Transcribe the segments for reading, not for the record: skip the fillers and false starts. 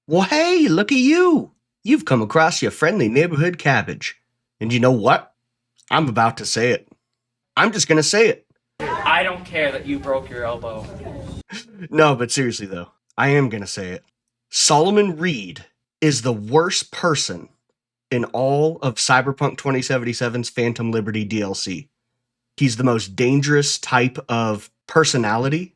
Well, hey, look at you. You've come across your friendly neighborhood cabbage. And you know what? I'm about to say it. I'm just going to say it. I don't care that you broke your elbow. No, but seriously, though, I am going to say it. Solomon Reed is the worst person in all of Cyberpunk 2077's Phantom Liberty DLC. He's the most dangerous type of personality.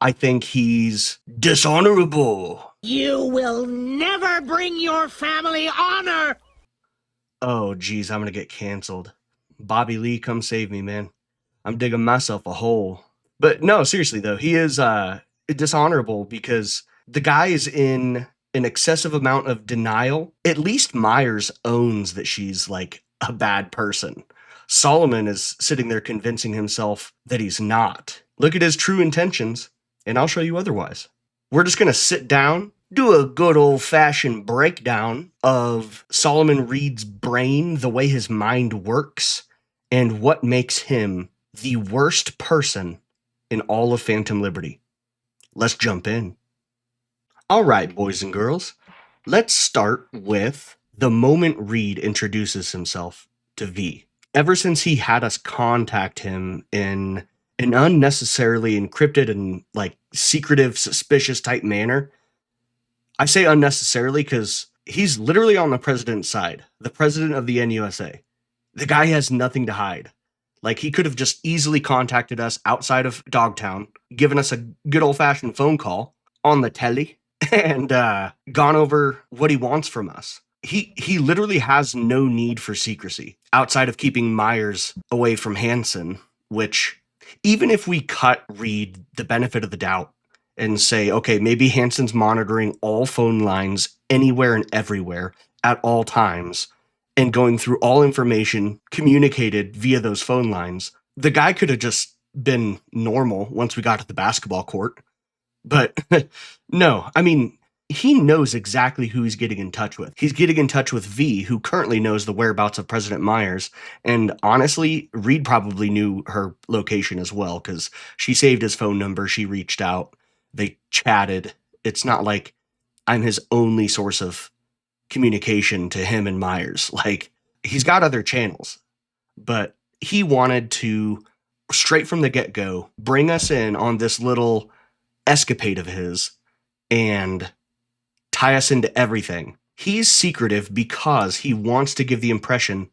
I think he's dishonorable. You will never bring your family honor! Oh, geez, I'm gonna get canceled. Bobby Lee, come save me, man. I'm digging myself a hole. But no, seriously though, he is dishonorable because the guy is in an excessive amount of denial. At least Myers owns that she's like a bad person. Solomon is sitting there convincing himself that he's not. Look at his true intentions, and I'll show you otherwise. We're just gonna sit down, do a good old-fashioned breakdown of Solomon Reed's brain, the way his mind works, and what makes him the worst person in all of Phantom Liberty. Let's jump in. All right, boys and girls, let's start with the moment Reed introduces himself to V. Ever since he had us contact him in an unnecessarily encrypted and like secretive, suspicious type manner, I say unnecessarily because he's literally on the president's side, the president of the NUSA. The guy has nothing to hide. Like, he could have just easily contacted us outside of Dogtown, given us a good old-fashioned phone call on the telly, and gone over what he wants from us. He literally has no need for secrecy, outside of keeping Myers away from Hansen, which, even if we cut Reed the benefit of the doubt, and say, okay, maybe Hansen's monitoring all phone lines anywhere and everywhere at all times and going through all information communicated via those phone lines. The guy could have just been normal once we got to the basketball court. But no, I mean, he knows exactly who he's getting in touch with. He's getting in touch with V, who currently knows the whereabouts of President Myers. And honestly, Reed probably knew her location as well because she saved his phone number. She reached out. They chatted. It's not like I'm his only source of communication to him and Myers. Like, he's got other channels, but he wanted to, straight from the get-go, bring us in on this little escapade of his and tie us into everything. He's secretive because he wants to give the impression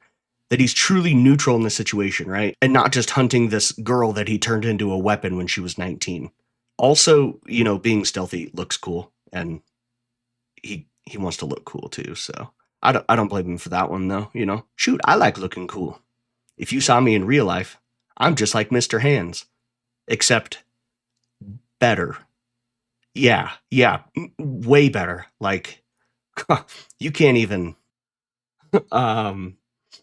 that he's truly neutral in the situation, right? And not just hunting this girl that he turned into a weapon when she was 19. Also, you know, being stealthy looks cool, and he wants to look cool too, so I don't blame him for that one though, you know. Shoot, I like looking cool. If you saw me in real life, I'm just like Mr. Hands, except better. Yeah, way better. Like, you can't even.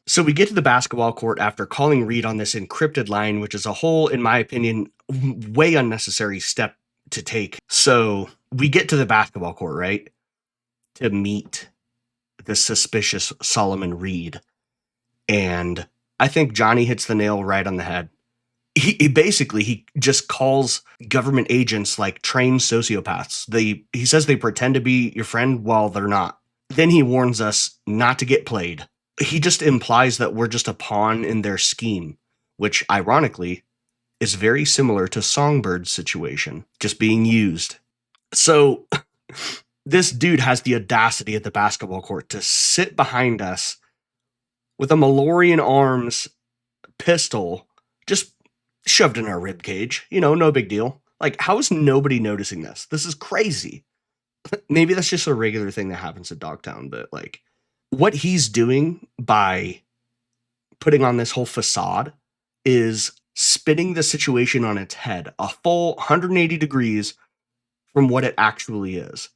So we get to the basketball court after calling Reed on this encrypted line, which is a whole, in my opinion, way unnecessary step to take. So we get to the basketball court, right? To meet the suspicious Solomon Reed. And I think Johnny hits the nail right on the head. He basically just calls government agents like trained sociopaths. He says they pretend to be your friend while they're not. Then he warns us not to get played. He just implies that we're just a pawn in their scheme, which ironically is very similar to Songbird's situation, just being used. So this dude has the audacity at the basketball court to sit behind us with a Malorian Arms pistol just shoved in our rib cage. You know, no big deal. Like, how is nobody noticing this? This is crazy. Maybe that's just a regular thing that happens at Dogtown, but like, what he's doing by putting on this whole facade is spinning the situation on its head, a full 180 degrees from what it actually is.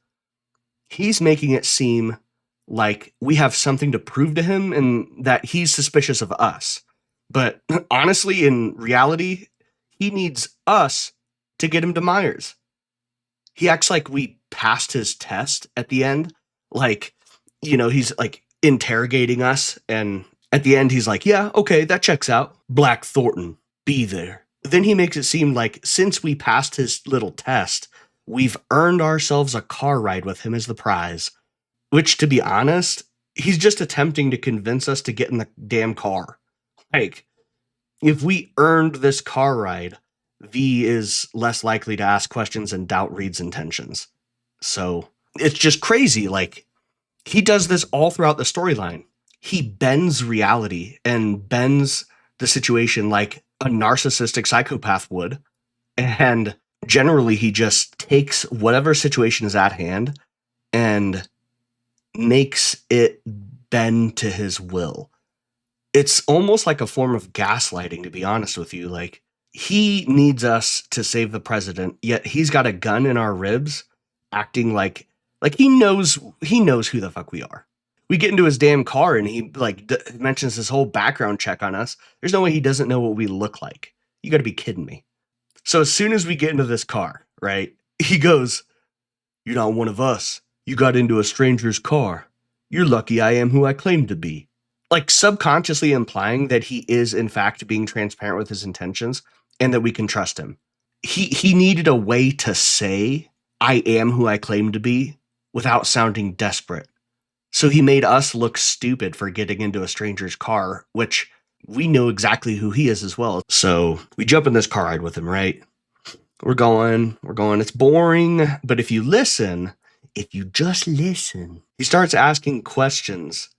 He's making it seem like we have something to prove to him and that he's suspicious of us. But honestly, in reality, he needs us to get him to Myers. He acts like we passed his test at the end. Like, you know, he's like interrogating us. And at the end, he's like, yeah, okay, that checks out. Black Thornton, be there. Then he makes it seem like since we passed his little test, we've earned ourselves a car ride with him as the prize. Which, to be honest, he's just attempting to convince us to get in the damn car. Like, if we earned this car ride, V is less likely to ask questions and doubt Reed's intentions. So it's just crazy. Like, he does this all throughout the storyline. He bends reality and bends the situation like a narcissistic psychopath would. And generally, he just takes whatever situation is at hand and makes it bend to his will. It's almost like a form of gaslighting, to be honest with you. Like, he needs us to save the president, yet he's got a gun in our ribs, acting like he knows who the fuck we are. We get into his damn car and he mentions this whole background check on us. There's no way he doesn't know what we look like. You got to be kidding me. So as soon as we get into this car, right, he goes, "You're not one of us. You got into a stranger's car. You're lucky I am who I claim to be." Like, subconsciously implying that he is in fact being transparent with his intentions and that we can trust him. He needed a way to say, "I am who I claim to be," without sounding desperate. So he made us look stupid for getting into a stranger's car, which we know exactly who he is as well. So we jump in this car ride with him, right? We're going. It's boring, but if you just listen, he starts asking questions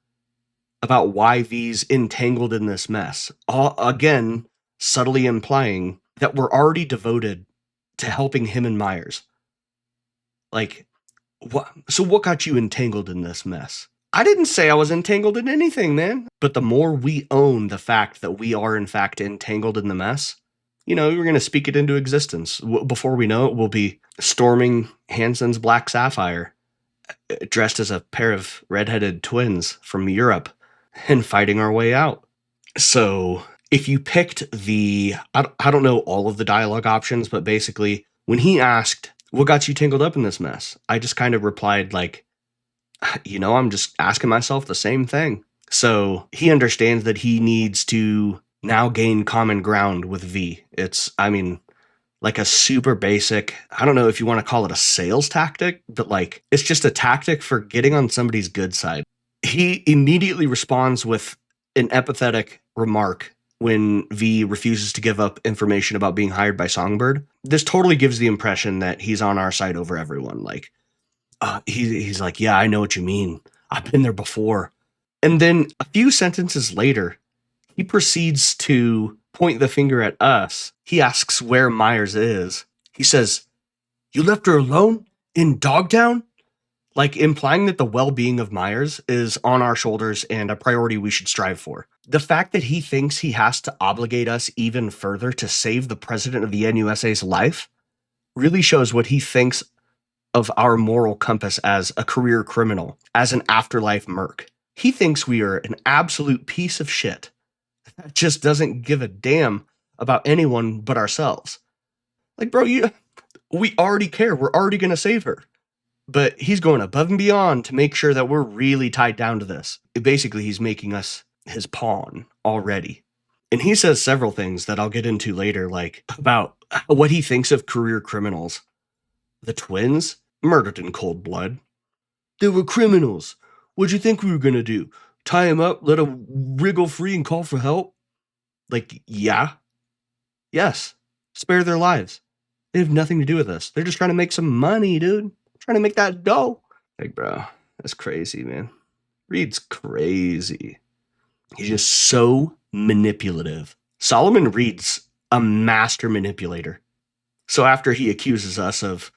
about why V's entangled in this mess. Again, subtly implying that we're already devoted to helping him and Myers. Like, what got you entangled in this mess? I didn't say I was entangled in anything, man. But the more we own the fact that we are in fact entangled in the mess, we're going to speak it into existence. Before we know it, we'll be storming Hansen's Black Sapphire, dressed as a pair of redheaded twins from Europe, and fighting our way out. So if you picked I don't know all of the dialogue options, but basically when he asked, "What got you tangled up in this mess?" I just kind of replied like, I'm just asking myself the same thing. So he understands that he needs to now gain common ground with V. It's, like a super basic, I don't know if you want to call it a sales tactic, but like, it's just a tactic for getting on somebody's good side. He immediately responds with an empathetic remark when V refuses to give up information about being hired by Songbird. This totally gives the impression that he's on our side over everyone. Like, he's like, "Yeah, I know what you mean. I've been there before." And then a few sentences later, he proceeds to point the finger at us. He asks where Myers is. He says, "You left her alone in Dogtown?" Like, implying that the well-being of Myers is on our shoulders and a priority we should strive for. The fact that he thinks he has to obligate us even further to save the president of the NUSA's life really shows what he thinks of our moral compass as a career criminal, as an afterlife merc. He thinks we are an absolute piece of shit that just doesn't give a damn about anyone but ourselves. Like, bro, we already care. We're already going to save her. But he's going above and beyond to make sure that we're really tied down to this. Basically, he's making us his pawn already. And he says several things that I'll get into later, like about what he thinks of career criminals. The twins, murdered in cold blood. They were criminals. What'd you think we were going to do? Tie them up, let them wriggle free and call for help? Like, yeah. Yes. Spare their lives. They have nothing to do with this. They're just trying to make some money, dude. Trying to make that dough. Like, bro, that's crazy, man. Reed's crazy. He's just so manipulative. Solomon Reed's a master manipulator. So after he accuses us of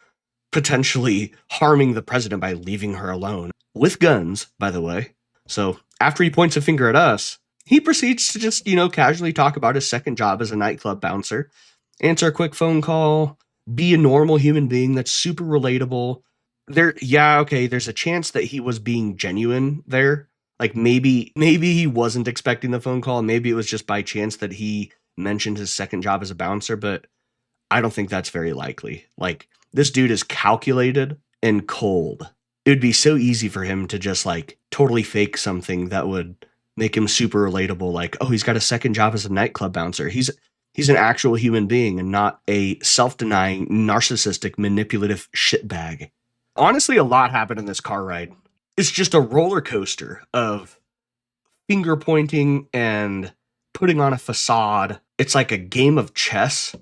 potentially harming the president by leaving her alone, with guns, by the way. So after he points a finger at us, he proceeds to just, casually talk about his second job as a nightclub bouncer, answer a quick phone call, be a normal human being that's super relatable. There's a chance that he was being genuine there. Like, maybe he wasn't expecting the phone call. Maybe it was just by chance that he mentioned his second job as a bouncer, but I don't think that's very likely. Like, this dude is calculated and cold. It would be so easy for him to just like totally fake something that would make him super relatable. Like, oh, he's got a second job as a nightclub bouncer. He's He's an actual human being and not a self-denying, narcissistic, manipulative shitbag. Honestly, a lot happened in this car ride. It's just a roller coaster of finger pointing and putting on a facade. It's like a game of chess,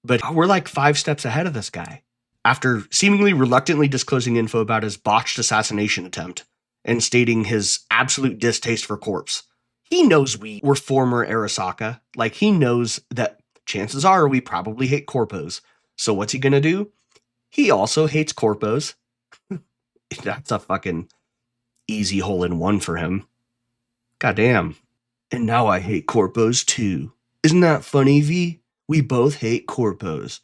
but we're like 5 steps ahead of this guy. After seemingly reluctantly disclosing info about his botched assassination attempt and stating his absolute distaste for corpse, he knows we were former Arasaka. Like, he knows that chances are we probably hate corpos. So what's he gonna do? He also hates corpos. That's a fucking easy hole-in-one for him. Goddamn. And now I hate corpos too. Isn't that funny, V? We both hate corpos.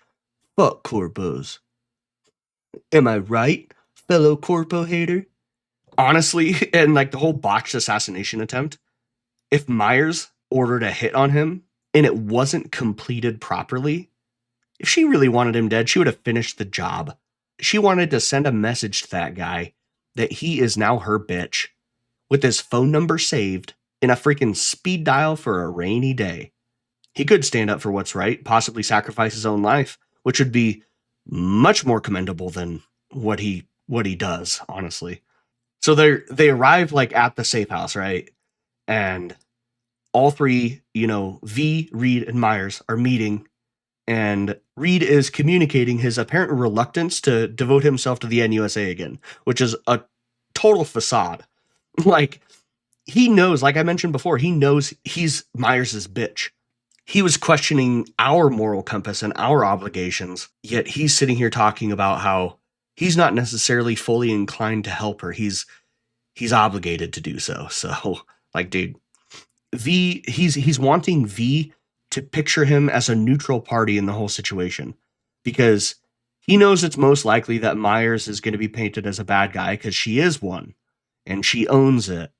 Fuck corpos. Am I right, fellow corpo hater? Honestly, and like the whole botched assassination attempt, if Myers ordered a hit on him and it wasn't completed properly, if she really wanted him dead, she would have finished the job. She wanted to send a message to that guy that he is now her bitch with his phone number saved in a freaking speed dial for a rainy day. He could stand up for what's right, possibly sacrifice his own life, which would be much more commendable than what he does, honestly. So they arrive like at the safe house, right? And all three, V, Reed, and Myers are meeting, and Reed is communicating his apparent reluctance to devote himself to the NUSA again, which is a total facade. Like, he knows, like I mentioned before, he knows he's Myers' bitch. He was questioning our moral compass and our obligations, yet he's sitting here talking about how he's not necessarily fully inclined to help her. He's obligated to do so. So, like, dude, V, he's wanting V to picture him as a neutral party in the whole situation, because he knows it's most likely that Myers is going to be painted as a bad guy because she is one and she owns it.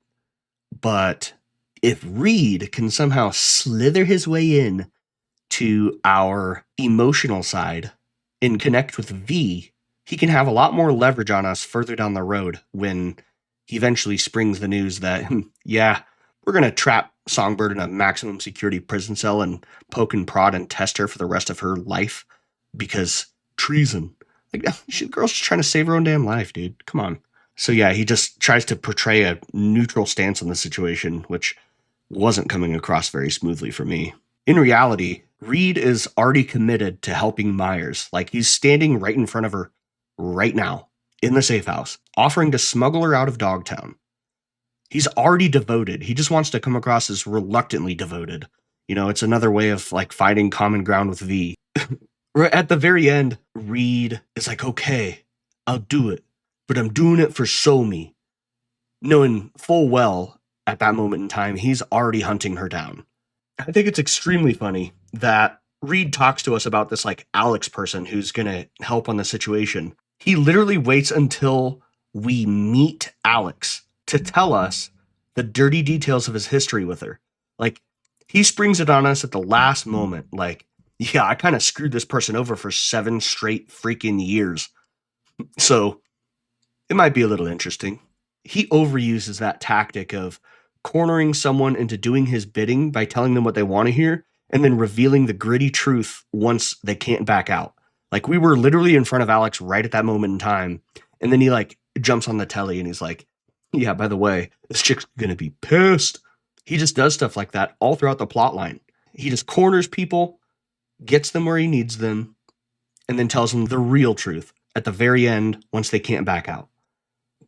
But if Reed can somehow slither his way in to our emotional side and connect with V, he can have a lot more leverage on us further down the road when he eventually springs the news that, yeah, we're going to trap Songbird in a maximum security prison cell and poke and prod and test her for the rest of her life because treason. Like, the girl's just trying to save her own damn life, dude. Come on. So yeah, he just tries to portray a neutral stance on the situation, which wasn't coming across very smoothly for me. In reality, Reed is already committed to helping Myers. Like, he's standing right in front of her right now in the safe house, offering to smuggle her out of Dogtown. He's already devoted. He just wants to come across as reluctantly devoted. It's another way of like finding common ground with V. At the very end, Reed is like, okay, I'll do it, but I'm doing it for Somi. Knowing full well at that moment in time, he's already hunting her down. I think it's extremely funny that Reed talks to us about this like Alex person who's going to help on the situation. He literally waits until we meet Alex to tell us the dirty details of his history with her. Like, he springs it on us at the last moment. Like, yeah, I kind of screwed this person over for 7 straight freaking years. So it might be a little interesting. He overuses that tactic of cornering someone into doing his bidding by telling them what they want to hear and then revealing the gritty truth once they can't back out. Like, we were literally in front of Alex right at that moment in time. And then he like jumps on the telly and he's like, yeah, by the way, this chick's gonna be pissed. He just does stuff like that all throughout the plot line. He just corners people, gets them where he needs them, and then tells them the real truth at the very end once they can't back out.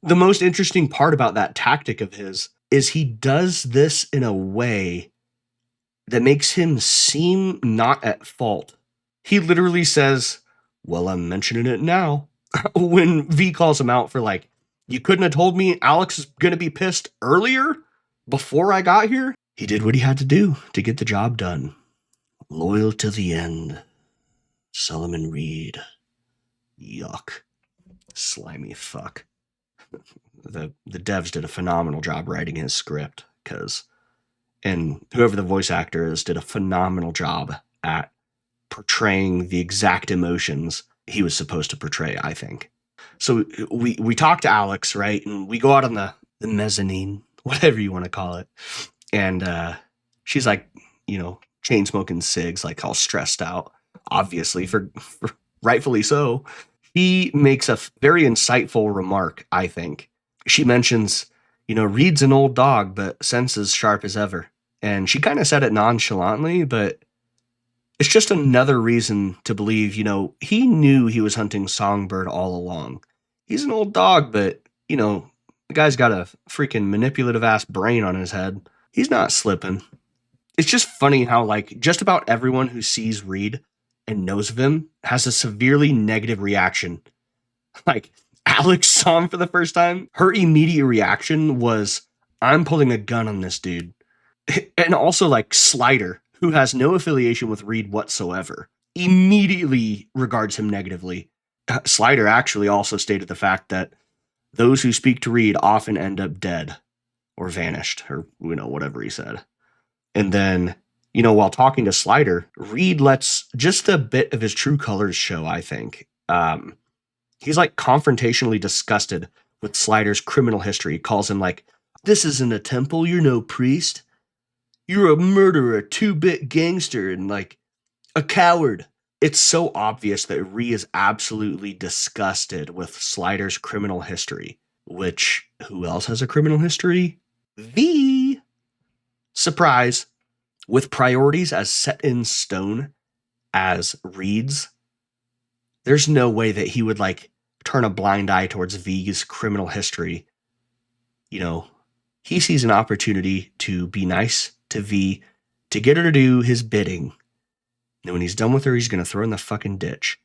The most interesting part about that tactic of his is he does this in a way that makes him seem not at fault. He literally says, well, I'm mentioning it now, when V calls him out for like, you couldn't have told me Alex is going to be pissed earlier before I got here? He did what he had to do to get the job done. Loyal to the end. Solomon Reed. Yuck. Slimy fuck. The devs did a phenomenal job writing his script, and whoever the voice actor is did a phenomenal job at portraying the exact emotions he was supposed to portray, I think. So we talk to Alex, right? And we go out on the mezzanine, whatever you want to call it. And she's like, chain smoking cigs, like all stressed out, obviously, for rightfully so. He makes a very insightful remark, I think. She mentions, Reed's an old dog, but senses sharp as ever. And she kind of said it nonchalantly, but it's just another reason to believe, he knew he was hunting songbird all along. He's an old dog, but, the guy's got a freaking manipulative ass brain on his head. He's not slipping. It's just funny how, like, just about everyone who sees Reed and knows of him has a severely negative reaction. Like, Alex saw him for the first time. Her immediate reaction was, I'm pulling a gun on this dude. And also, like, Slider, who has no affiliation with Reed whatsoever, immediately regards him negatively. Slider actually also stated the fact that those who speak to Reed often end up dead or vanished, or, whatever he said. And then, while talking to Slider, Reed lets just a bit of his true colors show, I think. He's like confrontationally disgusted with Slider's criminal history. He calls him like, this isn't a temple, you're no priest. You're a murderer, a 2-bit gangster, and like a coward. It's so obvious that Ree is absolutely disgusted with Slider's criminal history. Which, who else has a criminal history? V. Surprise. With priorities as set in stone as Reed's, there's no way that he would like turn a blind eye towards V's criminal history. He sees an opportunity to be nice to V, to get her to do his bidding. And when he's done with her, he's going to throw her in the fucking ditch.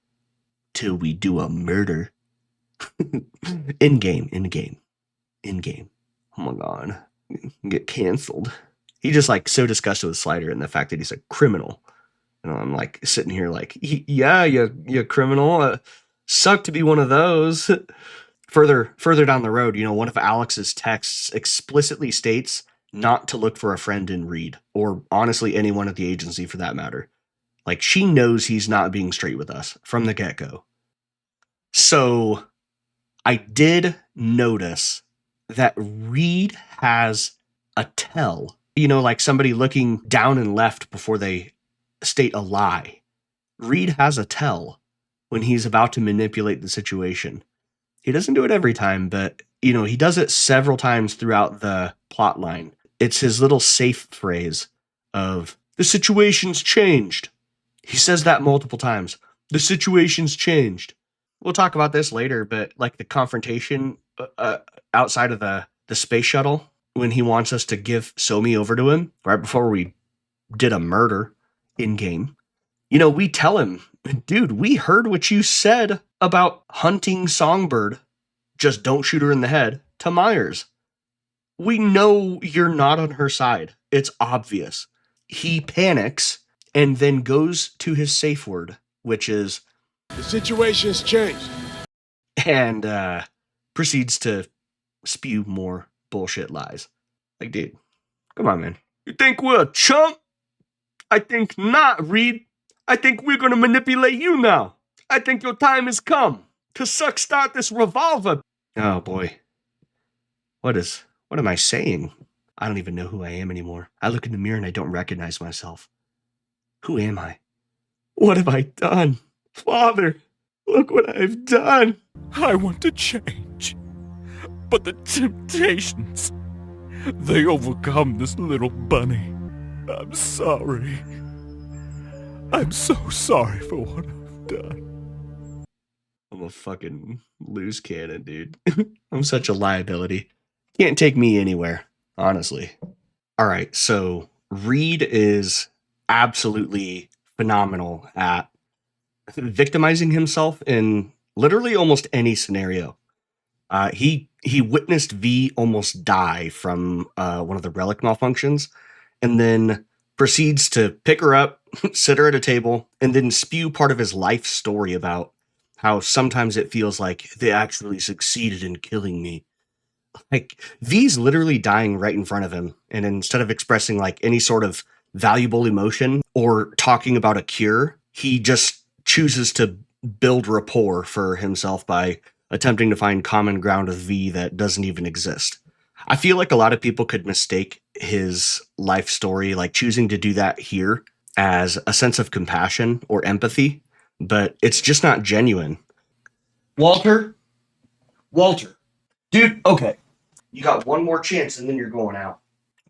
Till we do a murder. In game. Oh my god. Get canceled. He just like so disgusted with Slider and the fact that he's a criminal. And I'm like sitting here like, yeah, you criminal. Suck to be one of those. Further down the road, one of Alex's texts explicitly states not to look for a friend in Reed, or honestly anyone at the agency for that matter. Like, she knows he's not being straight with us from the get-go. So I did notice that Reed has a tell, like somebody looking down and left before they state a lie. Reed has a tell when he's about to manipulate the situation. He doesn't do it every time, but, he does it several times throughout the plot line. It's his little safe phrase of, the situation's changed. He says that multiple times. The situation's changed. We'll talk about this later, but like the confrontation outside of the space shuttle, when he wants us to give Somi over to him, right before we did a murder in-game, we tell him, dude, we heard what you said about hunting Songbird, just don't shoot her in the head, to Myers. We know you're not on her side. It's obvious. He panics and then goes to his safe word, which is, the situation's changed. And proceeds to spew more bullshit lies. Like, dude, come on, man. You think we're a chump? I think not, Reed. I think we're gonna manipulate you now. I think your time has come to start this revolver. Oh boy. What am I saying? I don't even know who I am anymore. I look in the mirror and I don't recognize myself. Who am I? What have I done? Father, look what I've done. I want to change, but the temptations, they overcome this little bunny. I'm sorry. I'm so sorry for what I've done. I'm a fucking loose cannon, dude. I'm such a liability. Can't take me anywhere, honestly. All right, so Reed is absolutely phenomenal at victimizing himself in literally almost any scenario. He witnessed V almost die from one of the relic malfunctions, and then proceeds to pick her up, sit her at a table, and then spew part of his life story about how sometimes it feels like they actually succeeded in killing me. Like, V's literally dying right in front of him, and instead of expressing like any sort of valuable emotion or talking about a cure, he just chooses to build rapport for himself by attempting to find common ground with V that doesn't even exist. I feel like a lot of people could mistake his life story, like choosing to do that here as a sense of compassion or empathy, but it's just not genuine. Walter? Walter. Dude, okay. You got one more chance and then you're going out.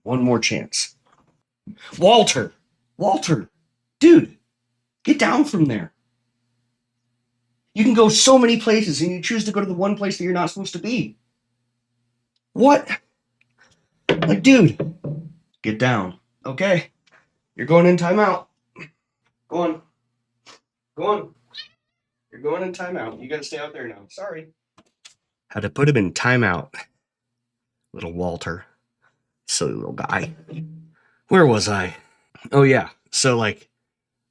One more chance. Walter! Walter! Dude, get down from there. You can go so many places and you choose to go to the one place that you're not supposed to be. What? Like, dude, get down. Okay. You're going in timeout. Go on. Go on. You're going in timeout. You gotta stay out there now. Sorry. Had to put him in timeout. Little Walter. Silly little guy. Where was I? Oh, yeah. So, like,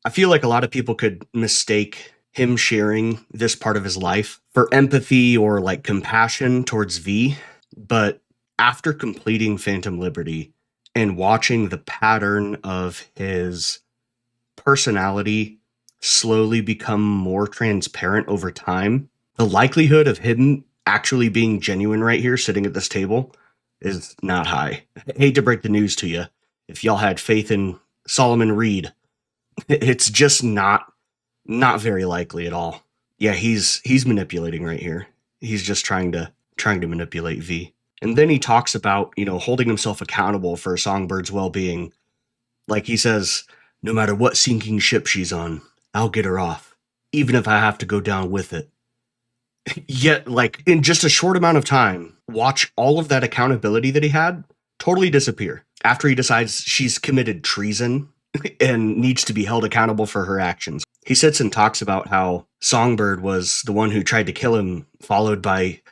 I feel like a lot of people could mistake him sharing this part of his life for empathy or, like, compassion towards V. But after completing Phantom Liberty and watching the pattern of his personality slowly become more transparent over time, the likelihood of him actually being genuine right here sitting at this table is not high. I hate to break the news to you. If y'all had faith in Solomon Reed, it's just not very likely at all. Yeah, he's manipulating right here. He's just trying to manipulate V. And then he talks about, holding himself accountable for Songbird's well-being. Like he says, no matter what sinking ship she's on, I'll get her off, even if I have to go down with it. Yet, like, in just a short amount of time, watch all of that accountability that he had totally disappear after he decides she's committed treason and needs to be held accountable for her actions. He sits and talks about how Songbird was the one who tried to kill him, followed by,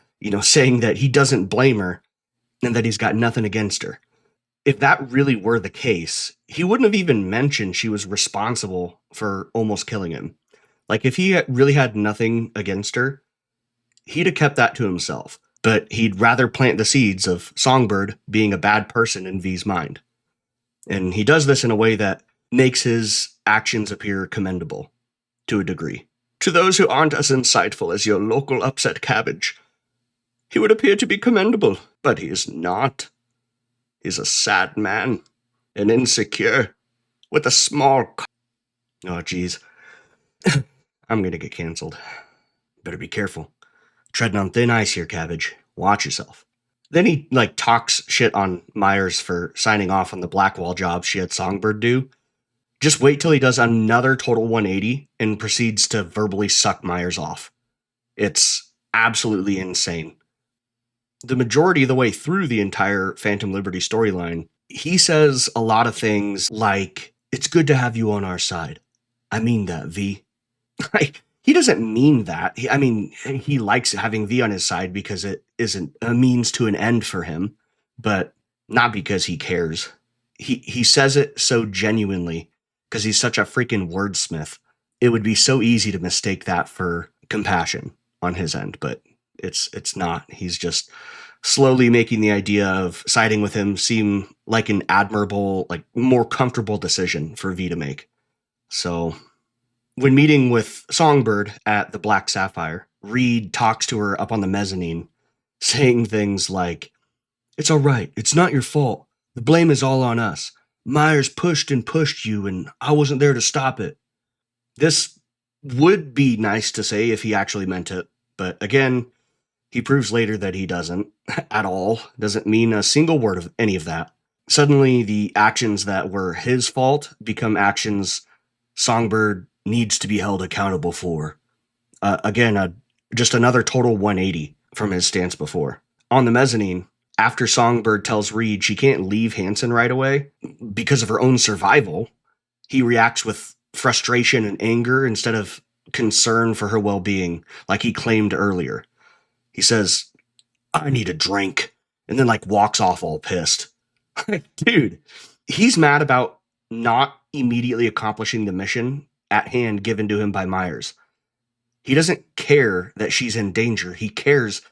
saying that he doesn't blame her and that he's got nothing against her. If that really were the case, he wouldn't have even mentioned she was responsible for almost killing him. Like, if he really had nothing against her, he'd have kept that to himself. But he'd rather plant the seeds of Songbird being a bad person in V's mind. And he does this in a way that makes his actions appear commendable, to a degree. To those who aren't as insightful as your local upset cabbage, he would appear to be commendable, but he is not. He's a sad man, and insecure, with a small Oh, jeez. I'm gonna get canceled. Better be careful. Treading on thin ice here, Cabbage. Watch yourself. Then he, talks shit on Myers for signing off on the Blackwall job she had Songbird do. Just wait till he does another total 180 and proceeds to verbally suck Myers off. It's absolutely insane. The majority of the way through the entire Phantom Liberty storyline, he says a lot of things like, it's good to have you on our side. I mean that, V. He doesn't mean that. He likes having V on his side because it isn't a means to an end for him, but not because he cares. He says it so genuinely because he's such a freaking wordsmith. It would be so easy to mistake that for compassion on his end, but it's not. He's just slowly making the idea of siding with him seem like an admirable, more comfortable decision for V to make. So when meeting with Songbird at the Black Sapphire, Reed talks to her up on the mezzanine, saying things like, it's all right, it's not your fault. The blame is all on us. Myers pushed and pushed you, and I wasn't there to stop it. This would be nice to say if he actually meant it, but again, he proves later that he doesn't at all, doesn't mean a single word of any of that. Suddenly, the actions that were his fault become actions Songbird needs to be held accountable for. Just another total 180 from his stance before. On the mezzanine, after Songbird tells Reed she can't leave Hanson right away because of her own survival, he reacts with frustration and anger instead of concern for her well-being, like he claimed earlier. He says, I need a drink, and then walks off all pissed. Dude, he's mad about not immediately accomplishing the mission at hand given to him by Myers. He doesn't care that she's in danger. He cares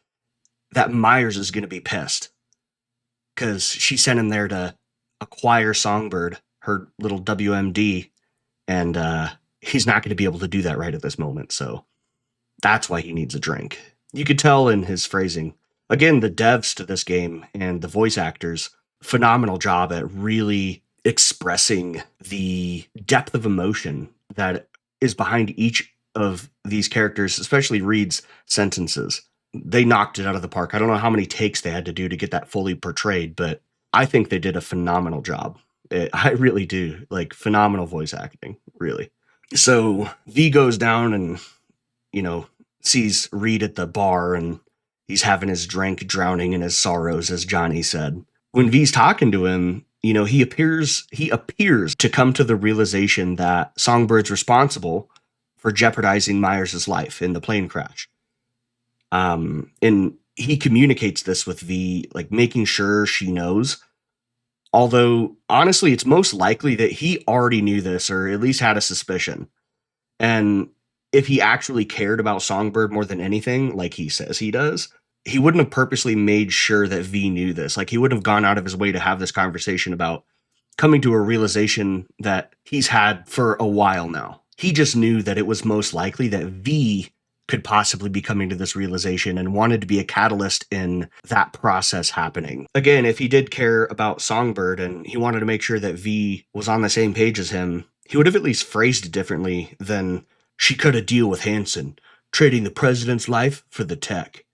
that Myers is going to be pissed because she sent him there to acquire Songbird, her little WMD, and he's not going to be able to do that right at this moment. So that's why he needs a drink. You could tell in his phrasing. Again, the devs to this game and the voice actors, phenomenal job at really expressing the depth of emotion that is behind each of these characters, especially Reed's sentences. They knocked it out of the park. I don't know how many takes they had to do to get that fully portrayed, but I think they did a phenomenal job. I really do. Like, phenomenal voice acting, really. So V goes down and, sees Reed at the bar, and he's having his drink, drowning in his sorrows, as Johnny said. When V's talking to him, he appears to come to the realization that Songbird's responsible for jeopardizing Myers' life in the plane crash. And he communicates this with V, like making sure she knows. Although, honestly, it's most likely that he already knew this, or at least had a suspicion. And if he actually cared about Songbird more than anything, like he says he does, he wouldn't have purposely made sure that V knew this. Like, he wouldn't have gone out of his way to have this conversation about coming to a realization that he's had for a while now. He just knew that it was most likely that V could possibly be coming to this realization and wanted to be a catalyst in that process happening. Again, if he did care about Songbird and he wanted to make sure that V was on the same page as him, he would have at least phrased it differently than, she cut a deal with Hanson, trading the president's life for the tech.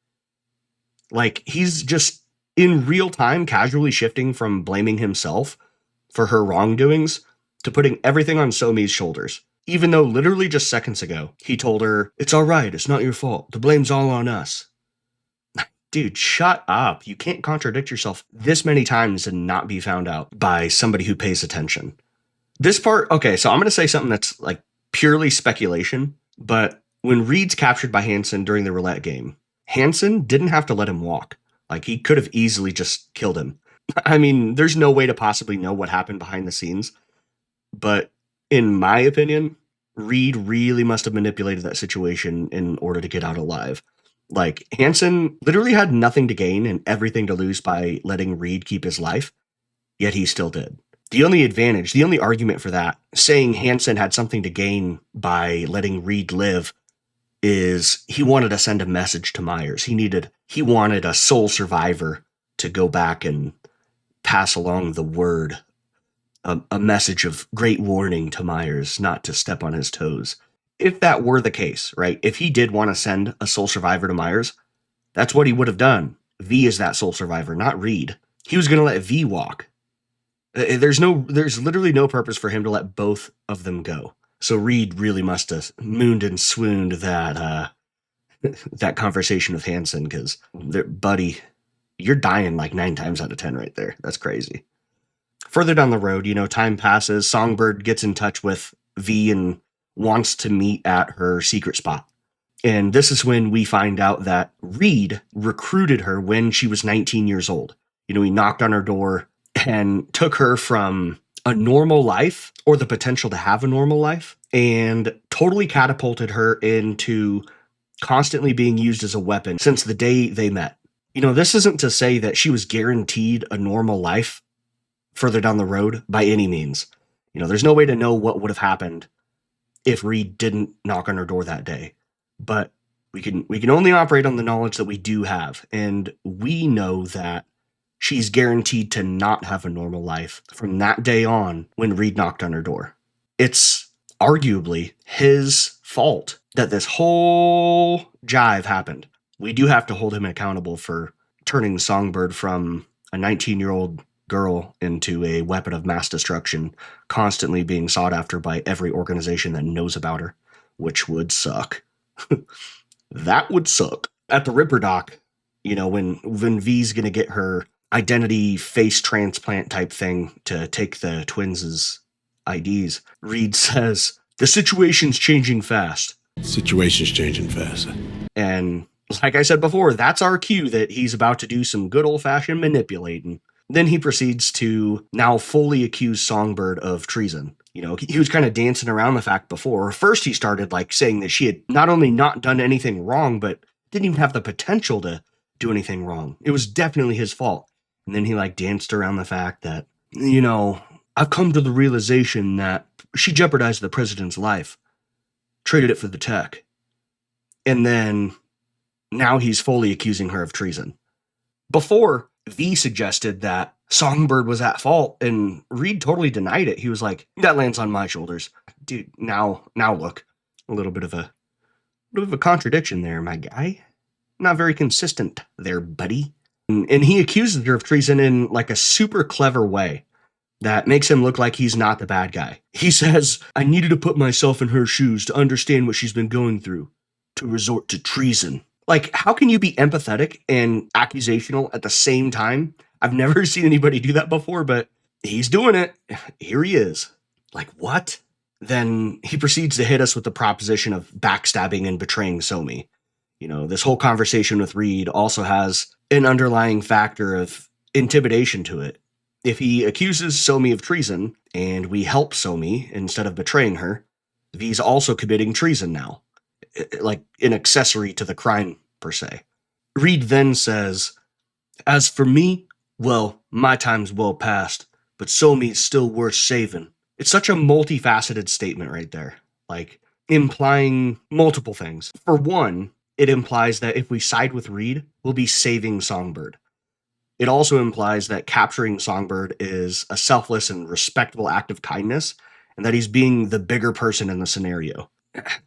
Like, he's just in real time casually shifting from blaming himself for her wrongdoings to putting everything on Somi's shoulders. Even though literally just seconds ago, he told her, it's all right, it's not your fault, the blame's all on us. Dude, shut up. You can't contradict yourself this many times and not be found out by somebody who pays attention. This part, okay, so I'm going to say something that's like purely speculation, but when Reed's captured by Hanson during the roulette game, Hanson didn't have to let him walk. Like, he could have easily just killed him. I mean, there's no way to possibly know what happened behind the scenes, but in my opinion, Reed really must have manipulated that situation in order to get out alive. Like, Hanson literally had nothing to gain and everything to lose by letting Reed keep his life, yet he still did. The only argument for that, saying Hanson had something to gain by letting Reed live, is he wanted to send a message to Myers. He wanted a sole survivor to go back and pass along the word, a message of great warning to Myers not to step on his toes. If that were the case, right? If he did want to send a sole survivor to Myers, that's what he would have done. V is that sole survivor, not Reed. He was going to let V walk. There's literally no purpose for him to let both of them go. So Reed really must have mooned and swooned that that conversation with Hanson, because, buddy, you're dying like 9 times out of 10 right there. That's crazy. Further down the road, time passes. Songbird gets in touch with V and wants to meet at her secret spot. And this is when we find out that Reed recruited her when she was 19 years old. He knocked on her door and took her from a normal life, or the potential to have a normal life, and totally catapulted her into constantly being used as a weapon since the day they met. This isn't to say that she was guaranteed a normal life further down the road by any means. There's no way to know what would have happened if Reed didn't knock on her door that day. But we can only operate on the knowledge that we do have, and we know that she's guaranteed to not have a normal life from that day on when Reed knocked on her door. It's arguably his fault that this whole jive happened. We do have to hold him accountable for turning Songbird from a 19-year-old girl into a weapon of mass destruction, constantly being sought after by every organization that knows about her, which would suck. That would suck. At the Ripper Doc, when V's going to get her identity face transplant type thing to take the twins' IDs, Reed says, the situation's changing fast. Situation's changing fast. And like I said before, that's our cue that he's about to do some good old-fashioned manipulating. Then he proceeds to now fully accuse Songbird of treason. He was kind of dancing around the fact before. First, he started saying that she had not only not done anything wrong, but didn't even have the potential to do anything wrong. It was definitely his fault. And then he danced around the fact that, I've come to the realization that she jeopardized the president's life, traded it for the tech. And then now he's fully accusing her of treason. Before, V suggested that Songbird was at fault, and Reed totally denied it. He was like, that lands on my shoulders. Dude, now look. A little bit of a contradiction there, my guy. Not very consistent there, buddy. And he accuses her of treason in like a super clever way that makes him look like he's not the bad guy. He says, I needed to put myself in her shoes to understand what she's been going through, to resort to treason. Like, how can you be empathetic and accusational at the same time? I've never seen anybody do that before, but he's doing it. Here he is. Like, what? Then he proceeds to hit us with the proposition of backstabbing and betraying Somi. You know, this whole conversation with Reed also has an underlying factor of intimidation to it. If he accuses Somi of treason, and we help Somi instead of betraying her, V's also committing treason now. Like an accessory to the crime, per se. Reed then says, as for me, well, my time's well past, but Somi's still worth saving. It's such a multifaceted statement right there, like implying multiple things. For one, it implies that if we side with Reed, we'll be saving Songbird. It also implies that capturing Songbird is a selfless and respectable act of kindness, and that he's being the bigger person in the scenario.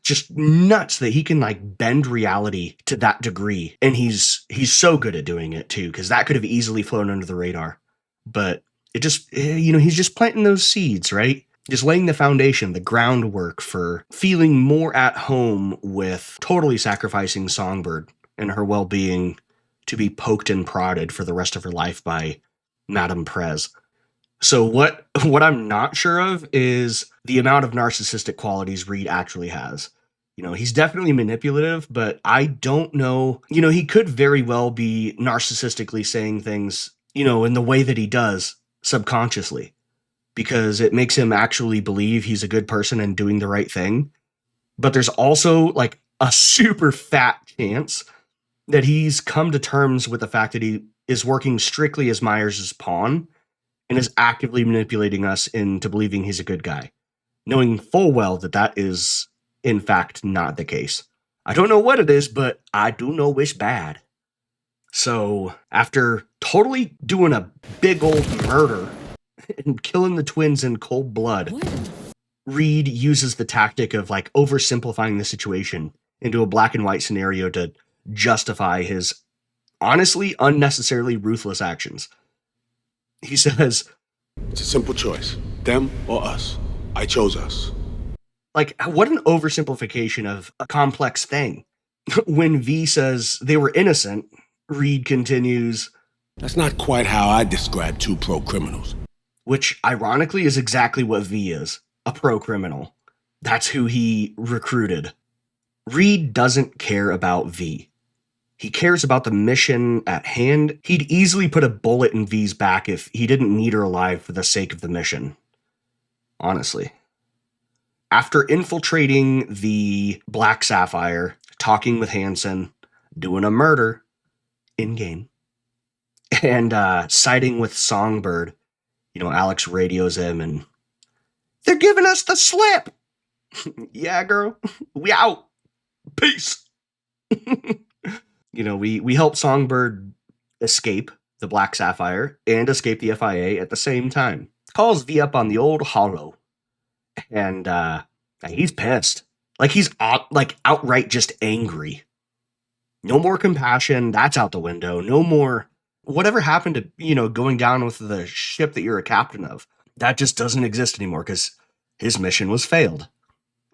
Just nuts that he can like bend reality to that degree, and he's so good at doing it too, because that could have easily flown under the radar. But it just, he's just planting those seeds, right? Just laying the foundation, the groundwork for feeling more at home with totally sacrificing Songbird and her well-being to be poked and prodded for the rest of her life by Madame Prez. So what I'm not sure of is the amount of narcissistic qualities Reed actually has. He's definitely manipulative, but I don't know. He could very well be narcissistically saying things, in the way that he does subconsciously, because it makes him actually believe he's a good person and doing the right thing. But there's also like a super fat chance that he's come to terms with the fact that he is working strictly as Myers' pawn and is actively manipulating us into believing he's a good guy, knowing full well that that is, in fact, not the case. I don't know what it is, but I do know it's bad. So, after totally doing a big old murder and killing the twins in cold blood, Reed uses the tactic of, like, oversimplifying the situation into a black and white scenario to justify his, honestly, unnecessarily ruthless actions. He says, it's a simple choice. Them or us. I chose us. Like, what an oversimplification of a complex thing. When V says they were innocent, Reed continues, that's not quite how I describe two pro-criminals. Which, ironically, is exactly what V is. A pro-criminal. That's who he recruited. Reed doesn't care about V. He cares about the mission at hand. He'd easily put a bullet in V's back if he didn't need her alive for the sake of the mission. Honestly. After infiltrating the Black Sapphire, talking with Hansen, doing a murder in-game, and siding with Songbird, Alex radios him and, they're giving us the slip! Yeah, girl. We out. Peace. We help Songbird escape the Black Sapphire and escape the FIA at the same time. Calls V up on the old hollow. And he's pissed. Like, he's outright just angry. No more compassion. That's out the window. No more whatever happened to, going down with the ship that you're a captain of. That just doesn't exist anymore because his mission was failed.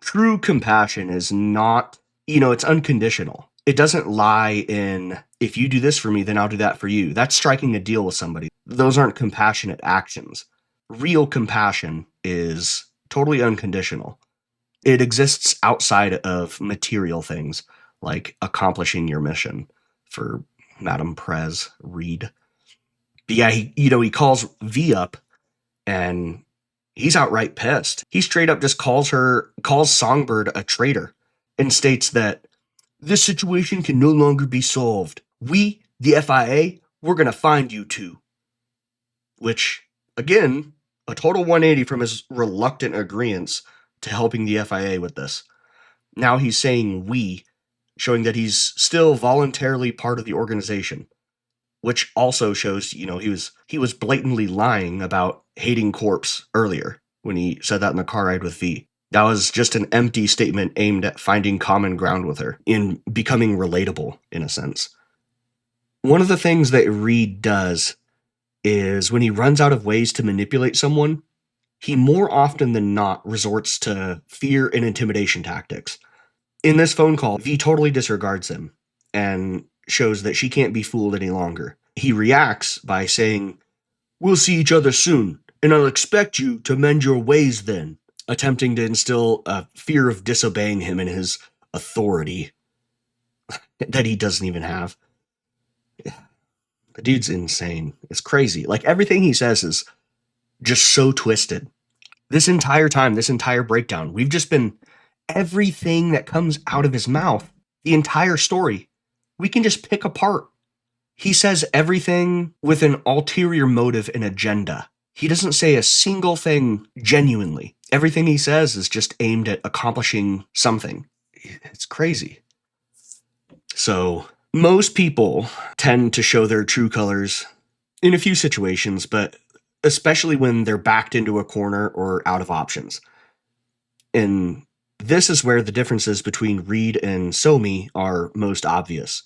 True compassion is not, it's unconditional. It doesn't lie in, if you do this for me, then I'll do that for you. That's striking a deal with somebody. Those aren't compassionate actions. Real compassion is totally unconditional. It exists outside of material things, like accomplishing your mission for Madame Prez, Reed. But yeah, he calls V up, and he's outright pissed. He straight up just calls Songbird a traitor, and states that this situation can no longer be solved. We, the FIA, we're gonna find you two. Which, again, a total 180 from his reluctant agreeance to helping the FIA with this. Now he's saying we, showing that he's still voluntarily part of the organization. which also shows, he was blatantly lying about hating Corpse earlier when he said that in the car ride with V. That was just an empty statement aimed at finding common ground with her, in becoming relatable, in a sense. One of the things that Reed does is when he runs out of ways to manipulate someone, he more often than not resorts to fear and intimidation tactics. In this phone call, V totally disregards him and shows that she can't be fooled any longer. He reacts by saying, "We'll see each other soon, and I'll expect you to mend your ways then," attempting to instill a fear of disobeying him and his authority that he doesn't even have. The dude's insane. It's crazy. Like, everything he says is just so twisted. This entire time, this entire breakdown, we've just been, everything that comes out of his mouth, the entire story, we can just pick apart. He says everything with an ulterior motive and agenda. He doesn't say a single thing genuinely. Everything he says is just aimed at accomplishing something. It's crazy. So, most people tend to show their true colors in a few situations, but especially when they're backed into a corner or out of options. And this is where the differences between Reed and Somi are most obvious.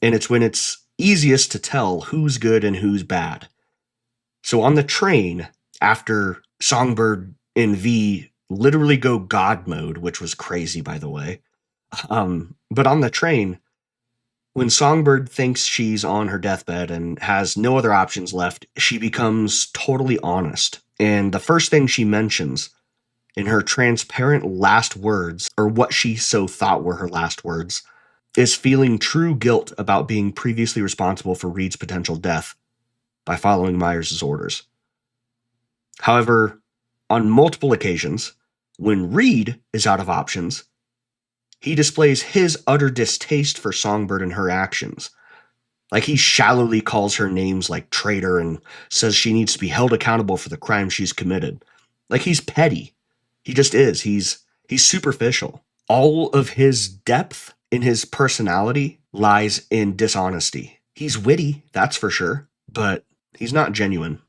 And it's when it's easiest to tell who's good and who's bad. So on the train, after Songbird and V literally go God mode, which was crazy, by the way. But on the train, when Songbird thinks she's on her deathbed and has no other options left, she becomes totally honest. And the first thing she mentions in her transparent last words, or what she so thought were her last words, is feeling true guilt about being previously responsible for Reed's potential death by following Myers' orders. However, on multiple occasions, when Reed is out of options, he displays his utter distaste for Songbird and her actions. Like, he shallowly calls her names like traitor and says she needs to be held accountable for the crime she's committed. Like, he's petty. He just is. He's superficial. All of his depth in his personality lies in dishonesty. He's witty, that's for sure, but he's not genuine.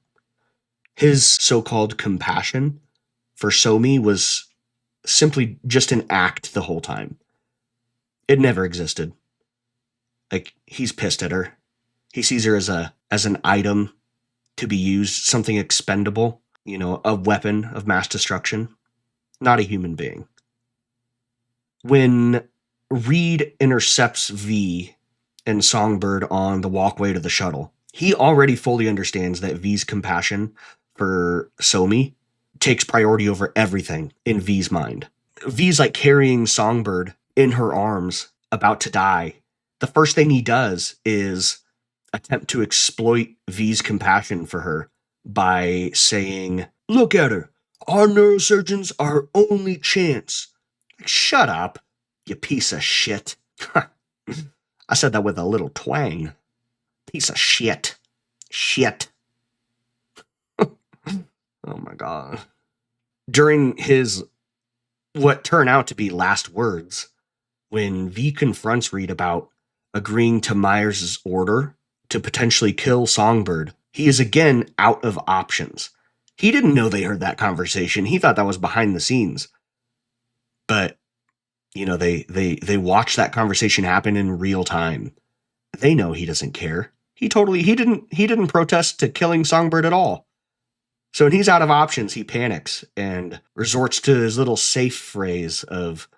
His so-called compassion for Somi was simply just an act the whole time. It never existed. Like, he's pissed at her. He sees her as an item to be used, something expendable, a weapon of mass destruction, not a human being. When Reed intercepts V and Songbird on the walkway to the shuttle, he already fully understands that V's compassion for Somi takes priority over everything in V's mind. V's like carrying Songbird in her arms, about to die. The first thing he does is attempt to exploit V's compassion for her by saying, "Look at her. Our neurosurgeons are her only chance." Like, shut up, you piece of shit. I said that with a little twang. Piece of shit. Shit. Oh my God. During his, what turn out to be last words, when V confronts Reed about agreeing to Myers' order to potentially kill Songbird, he is again out of options. He didn't know they heard that conversation. He thought that was behind the scenes. But, they watched that conversation happen in real time. They know he doesn't care. He didn't protest to killing Songbird at all. So when he's out of options, he panics and resorts to his little safe phrase of,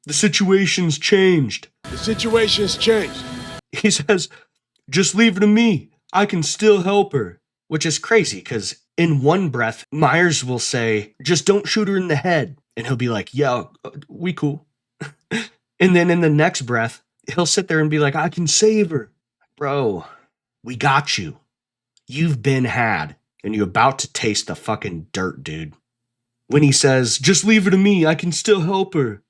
"The situation's changed." The situation's changed. He says, "Just leave it to me. I can still help her." Which is crazy, because in one breath, Myers will say, "Just don't shoot her in the head." And he'll be like, "Yeah, we cool." And then in the next breath, he'll sit there and be like, "I can save her." Bro, we got you. You've been had, and you're about to taste the fucking dirt, dude. When he says, "Just leave it to me. I can still help her,"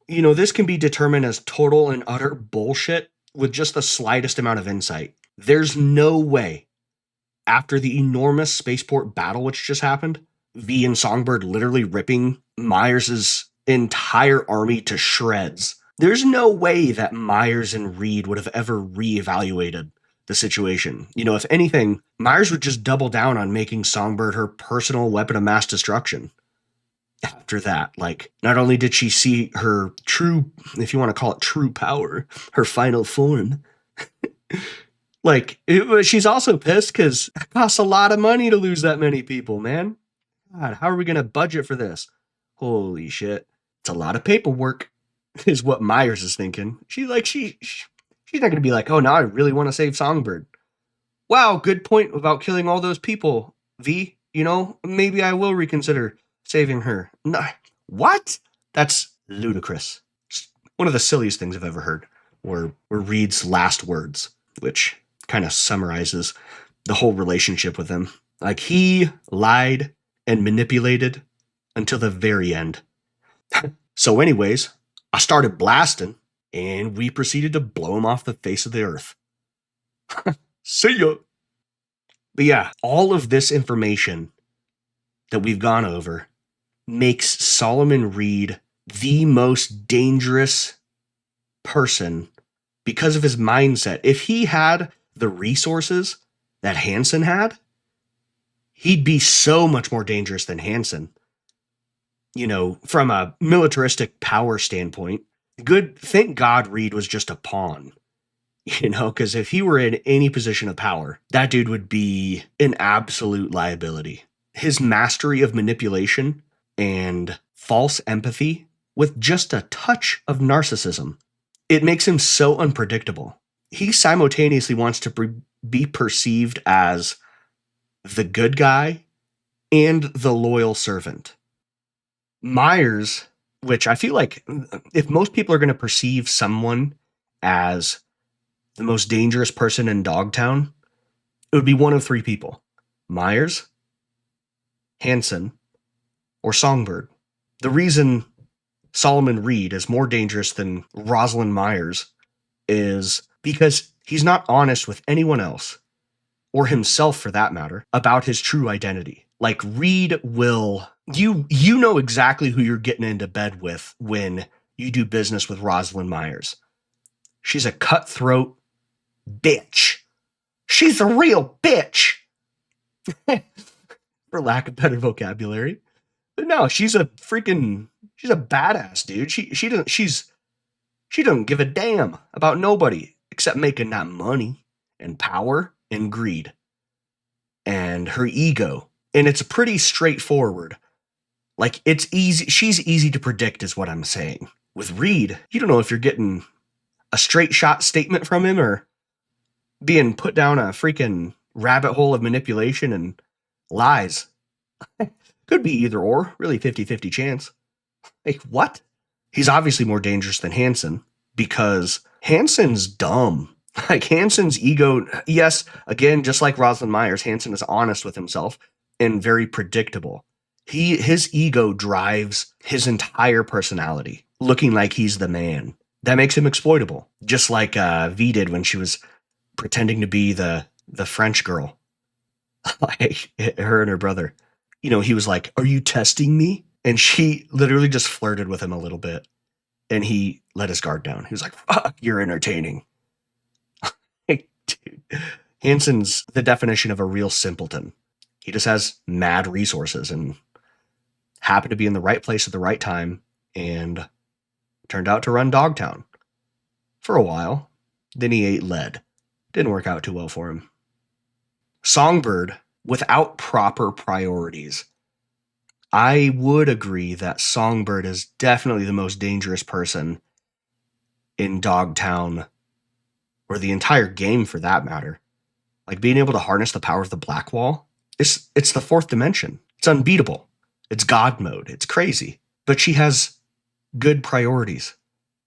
this can be determined as total and utter bullshit with just the slightest amount of insight. There's no way, after the enormous spaceport battle which just happened, V and Songbird literally ripping Myers' entire army to shreds, there's no way that Myers and Reed would have ever reevaluated the situation. You know, if anything, Myers would just double down on making Songbird her personal weapon of mass destruction. After that, like, not only did she see her true, if you want to call it true power, her final form, like, she's also pissed because it costs a lot of money to lose that many people, man. God, how are we going to budget for this? Holy shit. It's a lot of paperwork, is what Myers is thinking. She's not going to be like, oh, now I really want to save Songbird. Wow, good point about killing all those people, V. You know, maybe I will reconsider saving her. No, what? That's ludicrous. One of the silliest things I've ever heard were Reed's last words, which kind of summarizes the whole relationship with him. Like, he lied and manipulated until the very end. So anyways, I started blasting, and we proceeded to blow him off the face of the earth. See ya! But yeah, all of this information that we've gone over makes Solomon Reed the most dangerous person because of his mindset. If he had the resources that Hansen had, he'd be so much more dangerous than Hansen. You know, from a militaristic power standpoint, thank God Reed was just a pawn. You know, because if he were in any position of power, that dude would be an absolute liability. His mastery of manipulation and false empathy with just a touch of narcissism, it makes him so unpredictable. He simultaneously wants to be perceived as the good guy and the loyal servant. Myers, which I feel like if most people are going to perceive someone as the most dangerous person in Dogtown, it would be one of three people: Myers, Hansen, or Songbird. The reason Solomon Reed is more dangerous than Rosalind Myers is because he's not honest with anyone else, or himself for that matter, about his true identity. Like, Reed will, you know exactly who you're getting into bed with when you do business with Rosalind Myers. She's a cutthroat bitch. She's a real bitch. For lack of better vocabulary. But no, she's a badass, dude. She doesn't give a damn about nobody except making that money and power and greed and her ego. And it's pretty straightforward. Like, it's easy. She's easy to predict is what I'm saying. With Reed, you don't know if you're getting a straight shot statement from him or being put down a freaking rabbit hole of manipulation and lies. Could be either or, really 50-50 chance. Like, what? He's obviously more dangerous than Hansen because Hansen's dumb. Like, Hansen's ego, yes, again, just like Rosalind Myers, Hansen is honest with himself and very predictable. His ego drives his entire personality, looking like he's the man. That makes him exploitable, just like V did when she was pretending to be the French girl. Like, her and her brother. You know, he was like, "Are you testing me?" And she literally just flirted with him a little bit. And he let his guard down. He was like, "Fuck, you're entertaining." Like, dude, Hansen's the definition of a real simpleton. He just has mad resources and happened to be in the right place at the right time and turned out to run Dogtown for a while. Then he ate lead. Didn't work out too well for him. Songbird, without proper priorities, I would agree that Songbird is definitely the most dangerous person in Dogtown, or the entire game for that matter. Like, being able to harness the power of the Black Wall, it's the fourth dimension. It's unbeatable. It's God mode. It's crazy. But she has good priorities.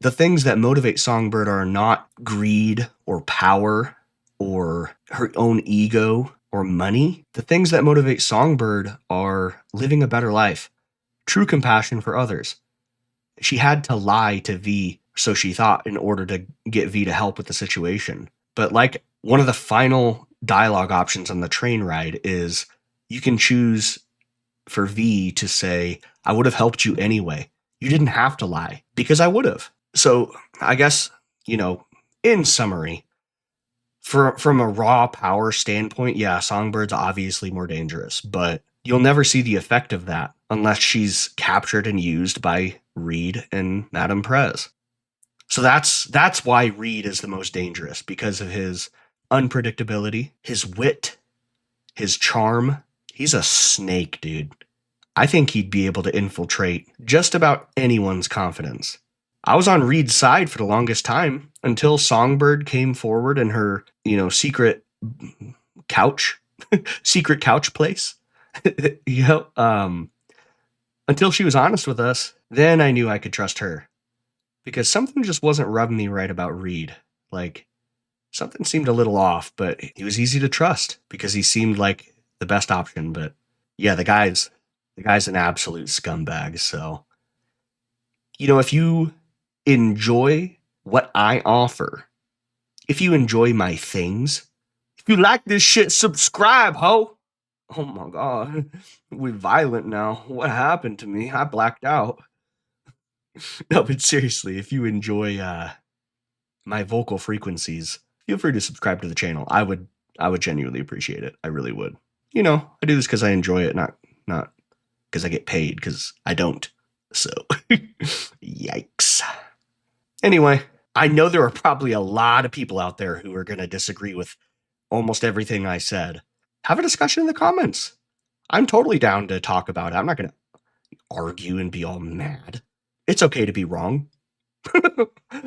The things that motivate Songbird are not greed or power or her own ego or money. The things that motivate Songbird are living a better life, true compassion for others. She had to lie to V, so she thought, in order to get V to help with the situation. But like, one of the final dialogue options on the train ride is you can choose for V to say, "I would have helped you anyway. You didn't have to lie because I would have." So I guess, you know, in summary, From a raw power standpoint, yeah, Songbird's obviously more dangerous, but you'll never see the effect of that unless she's captured and used by Reed and Madame Prez. So that's why Reed is the most dangerous, because of his unpredictability, his wit, his charm. He's a snake, dude. I think he'd be able to infiltrate just about anyone's confidence. I was on Reed's side for the longest time until Songbird came forward in her, secret couch, secret couch place. Until she was honest with us, then I knew I could trust her. Because something just wasn't rubbing me right about Reed. Like, something seemed a little off, but he was easy to trust because he seemed like the best option. But yeah, the guy's an absolute scumbag. So, if you enjoy what I offer, if you enjoy my things, if you like this shit, subscribe, ho. Oh my God. We're violent now. What happened to me? I blacked out. No, but seriously, if you enjoy my vocal frequencies, feel free to subscribe to the channel. I would genuinely appreciate it. I really would. I do this because I enjoy it, not because I get paid, because I don't. So, yikes. Anyway, I know there are probably a lot of people out there who are going to disagree with almost everything I said. Have a discussion in the comments. I'm totally down to talk about it. I'm not going to argue and be all mad. It's okay to be wrong.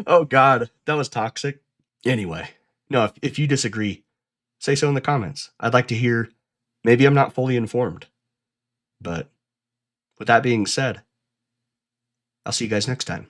Oh God, that was toxic. Anyway, no, if you disagree, say so in the comments. I'd like to hear. Maybe I'm not fully informed. But with that being said, I'll see you guys next time.